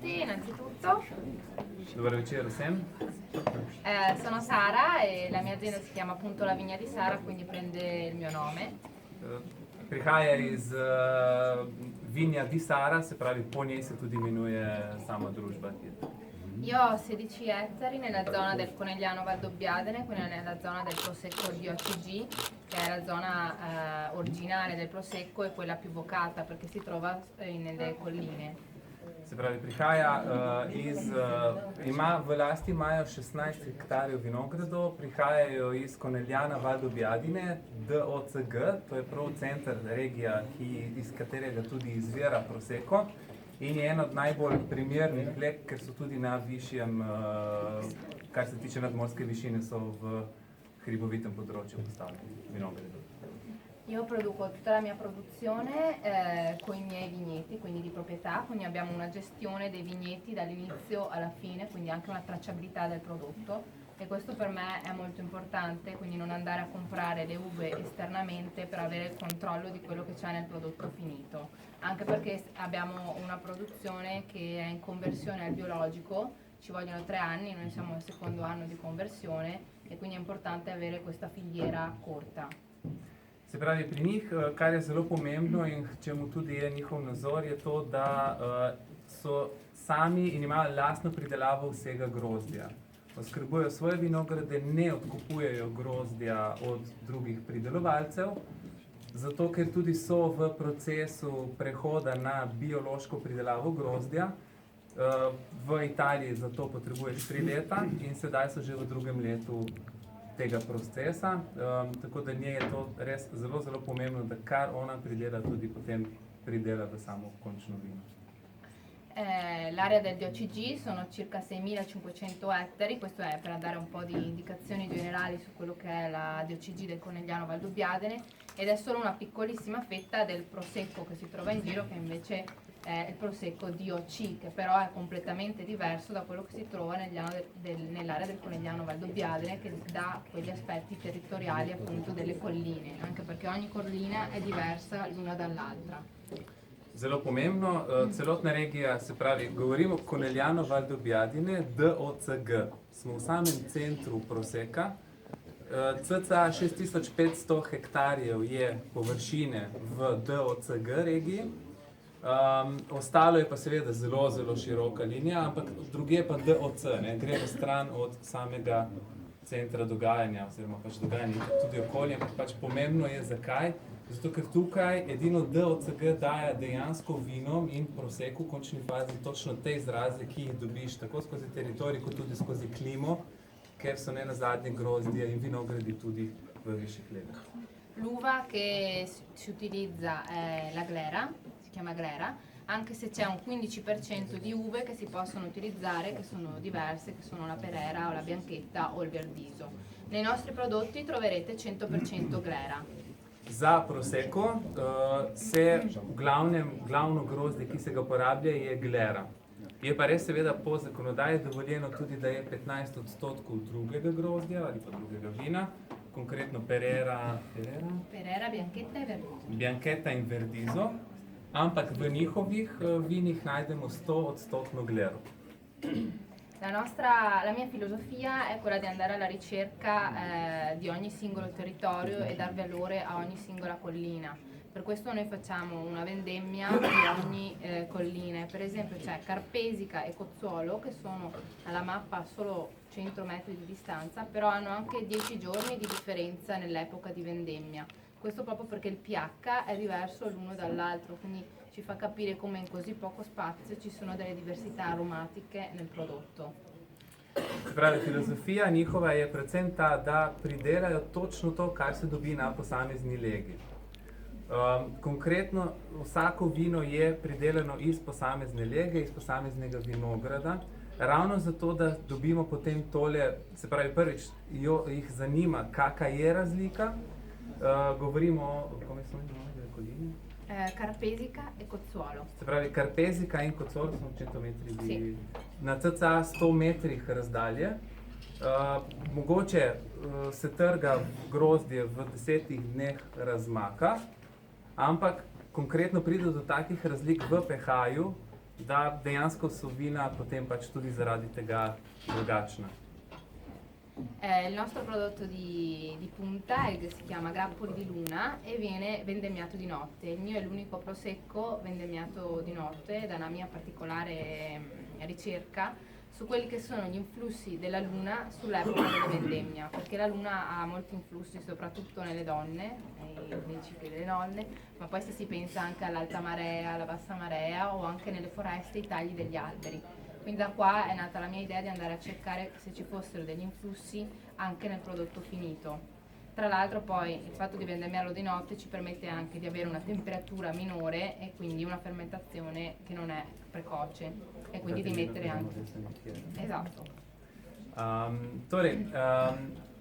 tutti, innanzitutto. Dobar večer vsem. Sono Sara e la mia azienda si chiama appunto La Vigna di Sara, quindi prende il mio nome. Prihaja iz Vinja di Sara, se pravi po njej se tudi imenuje sama družba. Io ho 16 ettari nella zona del Conegliano Valdobbiadene, quindi nella zona del Prosecco DOCG, che è la zona originale del Prosecco e quella più vocata perché si trova nelle colline. Se pravi, prihaja v lasti imajo 16 hektarjev vinogradov, prihajajo iz Koneljana Valdobbiadene, DOCG, to je prav center regija, iz katerega tudi izvira Prosecco. In je en od najbolj primernih leg, ker so tudi na višjem, kar se tiče nadmorske višine, so v hribovitem področju postavljeni vinogradi. Io produco tutta la mia produzione con i miei vigneti, quindi di proprietà, quindi abbiamo una gestione dei vigneti dall'inizio alla fine, quindi anche una tracciabilità del prodotto. E questo per me è molto importante, quindi non andare a comprare le uve esternamente per avere il controllo di quello che c'è nel prodotto finito, anche perché abbiamo una produzione che è in conversione al biologico, ci vogliono 3 anni, noi siamo al secondo anno di conversione e quindi è importante avere questa filiera corta. Se pravi, pri njih, kar je zelo pomembno in čemu tudi je njihov nazor, je to, da so sami in imajo lastno pridelavo vsega grozdja. Oskrbujejo svoje vinograde, ne odkupujejo grozdja od drugih pridelovalcev, zato ker tudi so v procesu prehoda na biološko pridelavo grozdja. V Italiji za to potrebuješ 3 leta in sedaj so že v 2. letu tega procesa, tako da njej je to res zelo, zelo pomembno, da kar ona pridela, tudi potem pridela v samo končno vino. L'area del DOCG sono circa 6.500 ettari, questo è per dare un po' di indicazioni generali su quello che è la DOCG del Conegliano Valdobbiadene ed è solo una piccolissima fetta del Prosecco che si trova in giro, che invece è il Prosecco DOC, che però è completamente diverso da quello che si trova nell'area del Conegliano Valdobbiadene, che dà quegli aspetti territoriali appunto delle colline, anche perché ogni collina è diversa l'una dall'altra. Zelo pomembno, celotna regija, se pravi, govorimo Koneljano Valdobbiadene, DOCG. Smo v samem centru Prosecca. Cca 6500 hektarjev je površine v DOCG regiji. Ostalo je pa seveda zelo, zelo široka linija, ampak druge pa DOC, gre v stran od samega centra dogajanja, oziroma pač dogajanja tudi okolje, ampak pač pomembno je zakaj. Zato, ker tukaj edino DOCG daje dejansko vinom in Proseccu v končni fazi točno te izraze, ki jih dobiš tako skozi teritorij, kot tudi skozi klimo, ker so nenazadnje grozdje in vinogradi tudi v višjih legah. L'uva che si utilizza è la glera, si chiama glera, anche se c'è un 15% di uve che si possono utilizzare, che sono diverse, che sono la perera o la bianchetta o il verdiso. Nei nostri prodotti troverete 100% glera. Za Prosecco se glavno grozdje, ki se ga uporablja, je glera. Je pa res seveda po zakonodaji dovoljeno tudi, da je 15% drugega grozdja ali pa drugega vina, konkretno perera, bianchetta in verdizo, ampak v njihovih vinih najdemo 100% glero. La mia filosofia è quella di andare alla ricerca di ogni singolo territorio e dar valore a ogni singola collina. Per questo noi facciamo una vendemmia di ogni collina. Per esempio c'è Carpesica e Cozzuolo, che sono alla mappa a solo 100 metri di distanza, però hanno anche 10 giorni di differenza nell'epoca di vendemmia. Questo proprio perché il pH è diverso l'uno dall'altro, quindi ci fa capire come in così poco spazio ci sono delle diversità aromatiche nel prodotto. Se pravi, filozofija njihova je predvsem ta, da pridelajo točno to, kar se dobi na posamezni legi. Konkretno, vsako vino je pridelano iz posamezne lege, iz posameznega vinograda, ravno zato, da dobimo potem tole, se pravi, prvič jih zanima, kakva je razlika. Govorimo o, come sono le colline? Carpesica e Cozzuolo. Se pravi, Carpesica in Cozzuolo sono 100 metri Sì. Na cca 100 metrih razdalje. Mogoče se trga grozdje v 10 dneh razmaka, ampak konkretno pride do takih razlik v pH-ju, da dejansko so vina potem pač tudi zaradi tega drugačna. Il nostro prodotto di punta si chiama Grappoli di Luna e viene vendemmiato di notte. Il mio è l'unico prosecco vendemmiato di notte da una mia particolare ricerca su quelli che sono gli influssi della luna sull'epoca della vendemmia, perché la luna ha molti influssi soprattutto nelle donne, nei cicli delle donne, ma poi se si pensa anche all'alta marea, alla bassa marea o anche nelle foreste, i tagli degli alberi. Quindi da qua è nata la mia idea di andare a cercare se ci fossero degli influssi anche nel prodotto finito. Tra l'altro poi il fatto di vendemmiarlo di notte ci permette anche di avere una temperatura minore e quindi una fermentazione che non è precoce e quindi di mettere anche... Esatto.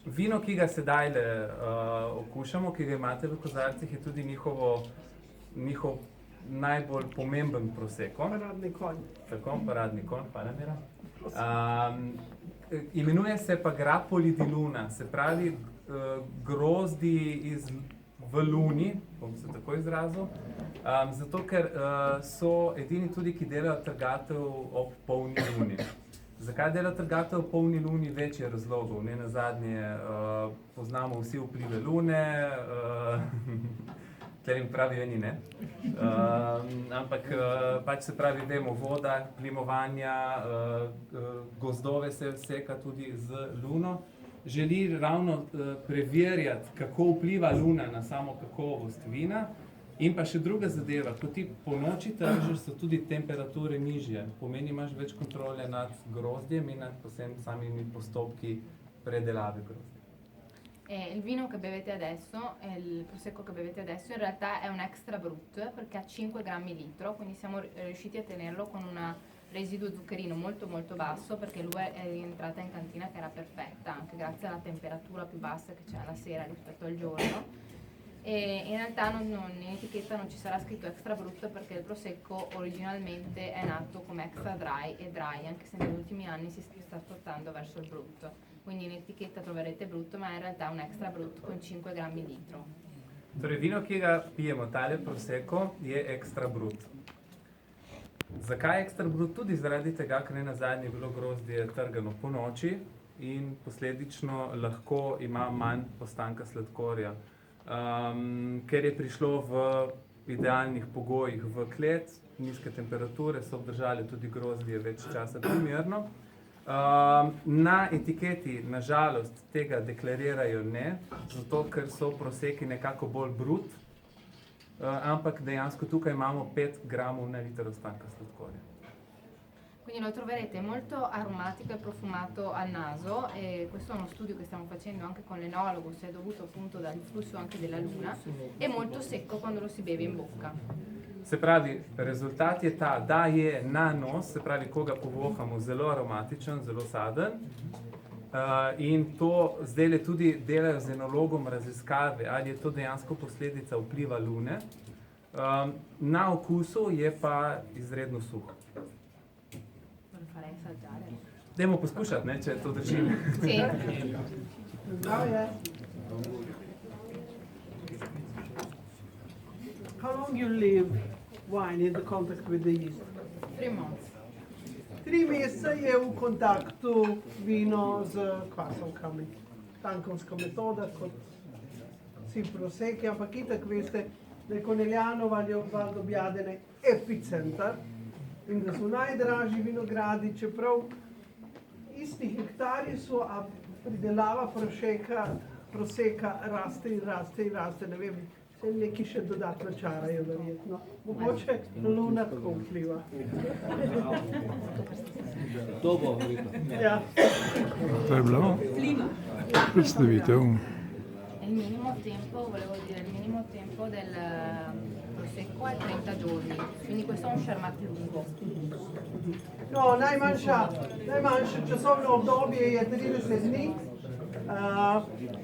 Vino, ki ga sedaj okušamo, ki ga imate v kozarcih, je tudi njihov najbolj pomemben prosecco. Paradni konj. Tako, paradni konj, hvala Mira. Imenuje se pa Grappoli di Luna, se pravi grozdi v luni, bom se tako izrazil, zato ker so edini tudi, ki delajo trgatev ob polni luni. Zakaj delajo trgatev ob polni luni? Več je razlogov, ne nazadnje poznamo vsi vplive lune, ker jim pravijo eni ne. Ampak pač se pravi, vemo, voda, plimovanja, gozdove se seka tudi z luno. Želi ravno preverjati, kako vpliva luna na samo kakovost vina. In pa še druga zadeva, ko ti po noči tržiš, so tudi temperature nižje. Pomeni, imaš več kontrole nad grozdjem in nad samimi postopki predelave grozdja. Il vino che bevete adesso, il prosecco che bevete adesso, in realtà è un extra brut perché ha 5 grammi litro, quindi siamo riusciti a tenerlo con un residuo zuccherino molto molto basso perché l'uva è rientrata in cantina che era perfetta, anche grazie alla temperatura più bassa che c'è la sera rispetto al giorno. E in realtà in etichetta non ci sarà scritto extra brut perché il prosecco originalmente è nato come extra dry e dry, anche se negli ultimi anni si sta spostando verso il brut. Quindi in etichetta troverete brut, ma in realtà è un extra brut con 5 grammi litro. Torej, vino, ki ga pijemo, tale prosecco, je extra brut. Zakaj je extra brut? Tudi zaradi tega, ker ne nazadnje bilo grozdje trgano po noči in posledično lahko ima manj postanka sladkorja. Ker je prišlo v idealnih pogojih v klet, nizke temperature so obdržale tudi grozdje več časa primerno. Na etiketi nažalost tega deklarirajo ne, zato ker so proseki nekako bolj brut, ampak dejansko tukaj imamo 5 gramov na liter ostanka sladkorja. Quindi lo troverete molto aromatico e profumato al naso e questo è uno studio che stiamo facendo anche con l'enologo, se è dovuto appunto dal flusso anche della luna, e molto secco quando lo si beve in bocca. Se pravi, rezultat je ta, da je na nos, se pravi, ko ga povohamo, zelo aromatičen, zelo saden. In to zdaj tudi delajo z enologom raziskave, ali je to dejansko posledica vpliva lune. Na okusu je pa izredno suh. Dajmo poskušati, ne, če to drži. How long you leave wine in the contact with the yeast? 3 months. 3 mesece je v kontaktu vino z kvasovkami. Tankovska metoda, kot vsi proseki, ampak itak veste, da je Conegliano Valdobbiadene epicenter in da so najdražji vinogradi, čeprav isti hektarji so, a pridelava proseka raste in raste in raste, ne vem, se neki še dodatno čarajo verjetno. Mogoče luna tako vpliva. To bo verjetno. Ja. To je bilo predstavitev. Il minimo tempo, volevo dire, il minimo tempo del prosecco è 30 giorni, quindi questo è un Shermat lungo. No, najmanjše časovno obdobje je 30 dni,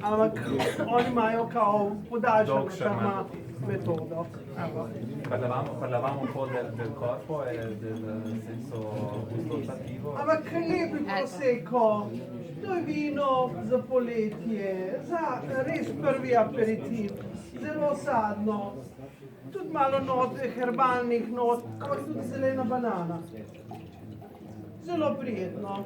ampak oni imajo kao podaljšano Shermat metodo. Parlavamo un po' del corpo e del senso gustativo. Ampak lepi prosecco, to je vino za poletje, za res prvi aperitiv, zelo sadno. tudi malo not, herbalnih not, ampak tudi zelena banana. Zelo prijetno.